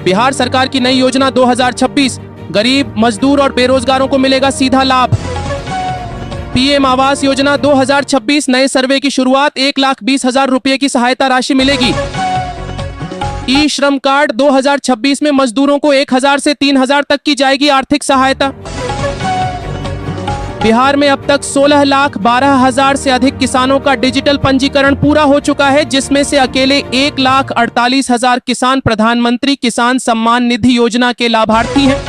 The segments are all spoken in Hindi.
बिहार सरकार की नई योजना 2026, गरीब, मजदूर और बेरोजगारों को मिलेगा सीधा लाभ। पीएम आवास योजना 2026 नए सर्वे की शुरुआत, 1,20,000 रुपए की सहायता राशि मिलेगी। ई श्रम कार्ड 2026 में मजदूरों को 1,000 से 3,000 तक की जाएगी आर्थिक सहायता। बिहार में अब तक 16,12,000 से अधिक किसानों का डिजिटल पंजीकरण पूरा हो चुका है, जिसमें से अकेले 1,48,000 किसान प्रधानमंत्री किसान सम्मान निधि योजना के लाभार्थी हैं।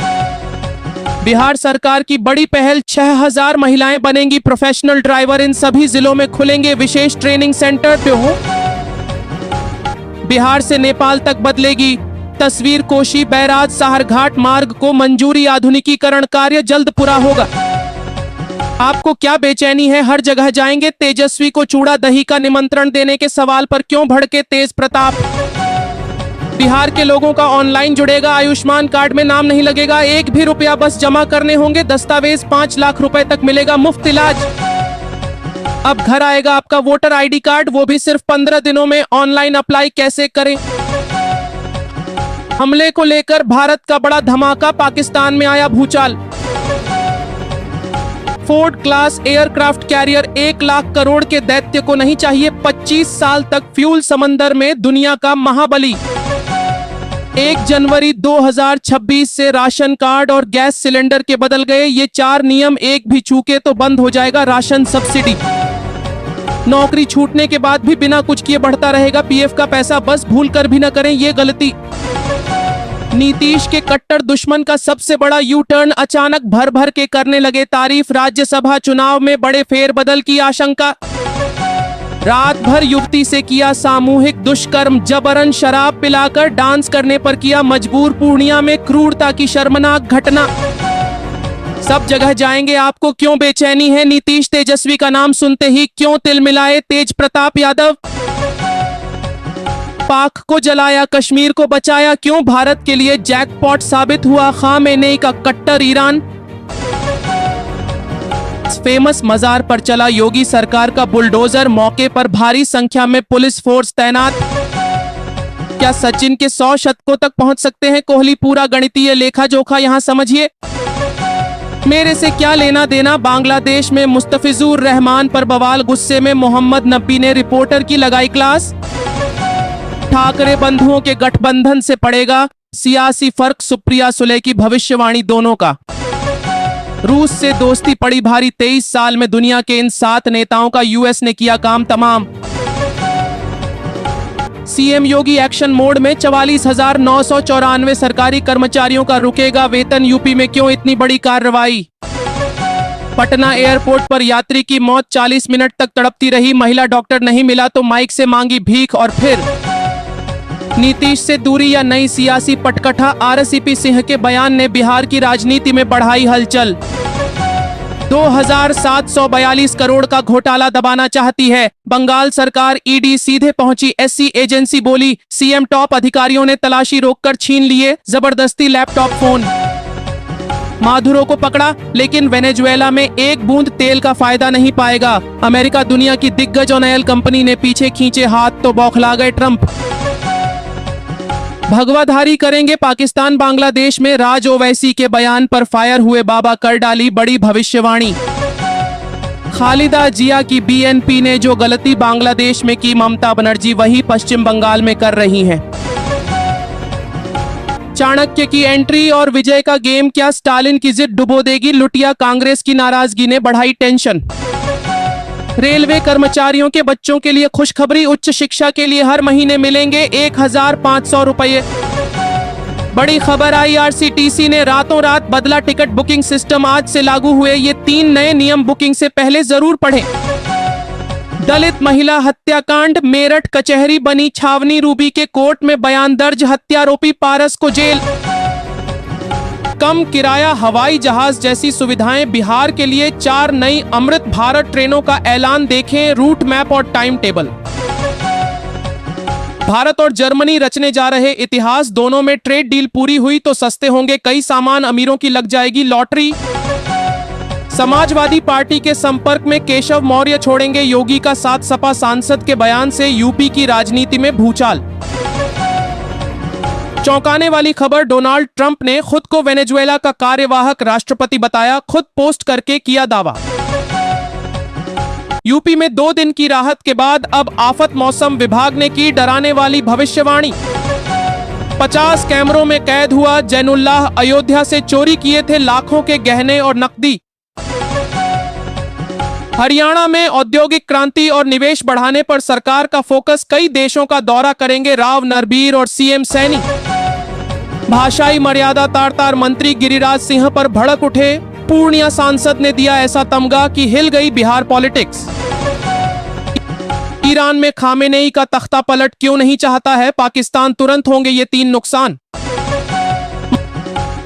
बिहार सरकार की बड़ी पहल, 6,000 महिलाएं बनेंगी प्रोफेशनल ड्राइवर। इन सभी जिलों में खुलेंगे विशेष ट्रेनिंग सेंटर। बिहार से नेपाल तक बदलेगी तस्वीर, कोशी बैराज साहरघाट मार्ग को मंजूरी, आधुनिकीकरण कार्य जल्द पूरा होगा। आपको क्या बेचैनी है, हर जगह जाएंगे। तेजस्वी को चूड़ा दही का निमंत्रण देने के सवाल पर क्यों भड़के तेज प्रताप। बिहार के लोगों का ऑनलाइन जुड़ेगा, आयुष्मान कार्ड में नाम नहीं लगेगा, 1 भी रुपया बस जमा करने होंगे, दस्तावेज 5 लाख रुपए तक मिलेगा मुफ्त इलाज। अब घर आएगा आपका वोटर आईडी कार्ड, वो भी सिर्फ 15 दिनों में। ऑनलाइन अप्लाई कैसे करें। हमले को लेकर भारत का बड़ा धमाका, पाकिस्तान में आया भूचाल। Ford class aircraft carrier 1 lakh crore के दैत्य को नहीं चाहिए 25 साल तक फ्यूल समंदर में दुनिया का महाबली। 1 जनवरी 2026 से राशन कार्ड और गैस सिलेंडर के बदल गए ये 4 नियम, एक भी चूके तो बंद हो जाएगा राशन सब्सिडी। नौकरी छूटने के बाद भी बिना कुछ किए बढ़ता रहेगा पीएफ का पैसा, बस भूल कर भी न करें ये गलती। नीतीश के कट्टर दुश्मन का सबसे बड़ा यू टर्न, अचानक भर भर के करने लगे तारीफ। राज्यसभा चुनाव में बड़े फेरबदल की आशंका। रात भर युवती से किया सामूहिक दुष्कर्म, जबरन शराब पिलाकर डांस करने पर किया मजबूर। पूर्णिया में क्रूरता की शर्मनाक घटना। सब जगह जाएंगे, आपको क्यों बेचैनी है। नीतीश तेजस्वी का नाम सुनते ही क्यों तिल मिलाए तेज प्रताप यादव। पाक को जलाया, कश्मीर को बचाया, क्यों भारत के लिए जैकपॉट साबित हुआ खामेनेई का कट्टर ईरान। फेमस मजार पर चला योगी सरकार का बुलडोजर, मौके पर भारी संख्या में पुलिस फोर्स तैनात। क्या सचिन के 100 शतकों तक पहुंच सकते हैं कोहली, पूरा गणितीय लेखा जोखा यहां समझिए। मेरे से क्या लेना देना। बांग्लादेश में मुस्तफिजुर रहमान पर बवाल, गुस्से में मोहम्मद नबी ने रिपोर्टर की लगाई क्लास। ठाकरे बंधुओं के गठबंधन से पड़ेगा सियासी फर्क, सुप्रिया सुले की भविष्यवाणी दोनों का। रूस से दोस्ती पड़ी भारी, 23 साल में दुनिया के इन 7 नेताओं का यूएस ने किया काम तमाम। सीएम योगी एक्शन मोड में, 44,994 सरकारी कर्मचारियों का रुकेगा वेतन। यूपी में क्यों इतनी बड़ी कार्रवाई। पटना एयरपोर्ट पर यात्री की मौत, 40 मिनट तक तड़पती रही महिला, डॉक्टर नहीं मिला तो माइक से मांगी भीख। और फिर नीतीश से दूरी या नई सियासी पटकथा, आरसीपी सिंह के बयान ने बिहार की राजनीति में बढ़ाई हलचल। 2,742 करोड़ का घोटाला दबाना चाहती है बंगाल सरकार, ईडी सीधे पहुंची एससी एजेंसी, बोली सीएम टॉप अधिकारियों ने तलाशी रोककर छीन लिए जबरदस्ती लैपटॉप फोन। माधुरो को पकड़ा, लेकिन वेनेजुएला में 1 बूंद तेल का फायदा नहीं पाएगा। अमेरिका दुनिया की दिग्गज ऑयल कंपनी ने पीछे खींचे हाथ तो बौखला गए ट्रंप। भगवाधारी करेंगे पाकिस्तान बांग्लादेश में, राज ओवैसी के बयान पर फायर हुए बाबा, कर डाली बड़ी भविष्यवाणी। खालिदा जिया की बीएनपी ने जो गलती बांग्लादेश में की, ममता बनर्जी वही पश्चिम बंगाल में कर रही हैं। चाणक्य की एंट्री और विजय का गेम, क्या स्टालिन की जिद डुबो देगी लुटिया, कांग्रेस की नाराजगी ने बढ़ाई टेंशन। रेलवे कर्मचारियों के बच्चों के लिए खुशखबरी, उच्च शिक्षा के लिए हर महीने मिलेंगे 1,500 रुपये। बड़ी खबर आई, आरसीटीसी ने रातों रात बदला टिकट बुकिंग सिस्टम, आज से लागू हुए ये 3 नए नियम, बुकिंग से पहले जरूर पढ़ें। दलित महिला हत्याकांड, मेरठ कचहरी बनी छावनी, रूबी के कोर्ट में बयान दर्ज, हत्यारोपी पारस को जेल। कम किराया हवाई जहाज जैसी सुविधाएं, बिहार के लिए 4 नई अमृत भारत ट्रेनों का ऐलान, देखें रूट मैप और टाइम टेबल। भारत और जर्मनी रचने जा रहे इतिहास, दोनों में ट्रेड डील पूरी हुई तो सस्ते होंगे कई सामान, अमीरों की लग जाएगी लॉटरी। समाजवादी पार्टी के संपर्क में केशव मौर्य, छोड़ेंगे योगी का साथ, सपा सांसद के बयान से यूपी की राजनीति में भूचाल। चौंकाने वाली खबर, डोनाल्ड ट्रंप ने खुद को वेनेजुएला का कार्यवाहक राष्ट्रपति बताया, खुद पोस्ट करके किया दावा। यूपी में 2 दिन की राहत के बाद अब आफत, मौसम विभाग ने की डराने वाली भविष्यवाणी। 50 कैमरों में कैद हुआ जैनुल्लाह, अयोध्या से चोरी किए थे लाखों के गहने और नकदी। हरियाणा में औद्योगिक क्रांति और निवेश बढ़ाने पर सरकार का फोकस, कई देशों का दौरा करेंगे राव नरबीर और सीएम सैनी। भाषाई मर्यादा तार-तार मंत्री गिरिराज सिंह पर भड़क उठे, पूर्णिया सांसद ने दिया ऐसा तमगा कि हिल गई बिहार पॉलिटिक्स। ईरान में खामेनेई का तख्ता पलट क्यों नहीं चाहता है पाकिस्तान, तुरंत होंगे ये 3 नुकसान।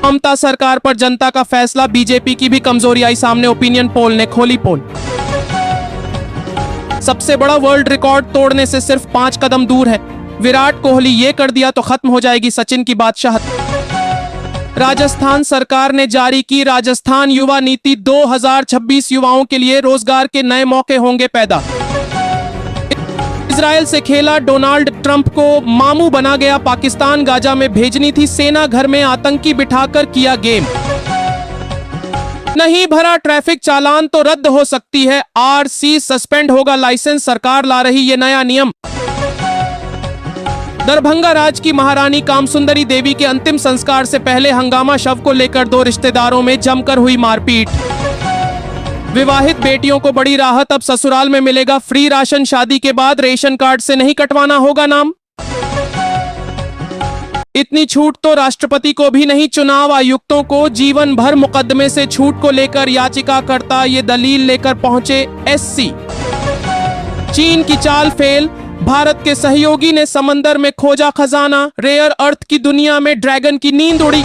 ममता सरकार पर जनता का फैसला, बीजेपी की भी कमजोरी आई सामने, ओपिनियन पोल ने खोली पोल। सबसे बड़ा वर्ल्ड रिकॉर्ड तोड़ने से सिर्फ 5 कदम दूर है विराट कोहली, ये कर दिया तो खत्म हो जाएगी सचिन की बादशाहत। राजस्थान सरकार ने जारी की राजस्थान युवा नीति 2026, युवाओं के लिए रोजगार के नए मौके होंगे पैदा। इजराइल से खेला, डोनाल्ड ट्रंप को मामू बना गया पाकिस्तान, गाजा में भेजनी थी सेना, घर में आतंकी बिठाकर किया गेम। नहीं भरा ट्रैफिक चालान तो रद्द हो सकती है आरसी, सस्पेंड होगा लाइसेंस, सरकार ला रही ये नया नियम। दरभंगा राज की महारानी कामसुंदरी देवी के अंतिम संस्कार से पहले हंगामा, शव को लेकर 2 रिश्तेदारों में जमकर हुई मारपीट। विवाहित बेटियों को बड़ी राहत, अब ससुराल में मिलेगा फ्री राशन, शादी के बाद रेशन कार्ड से नहीं कटवाना होगा नाम। इतनी छूट तो राष्ट्रपति को भी नहीं, चुनाव आयुक्तों को जीवन भर मुकदमे से छूट को लेकर याचिकाकर्ता ये दलील लेकर पहुंचे एससी। चीन की चाल फेल, भारत के सहयोगी ने समंदर में खोजा खजाना, रेयर अर्थ की दुनिया में ड्रैगन की नींद उड़ी।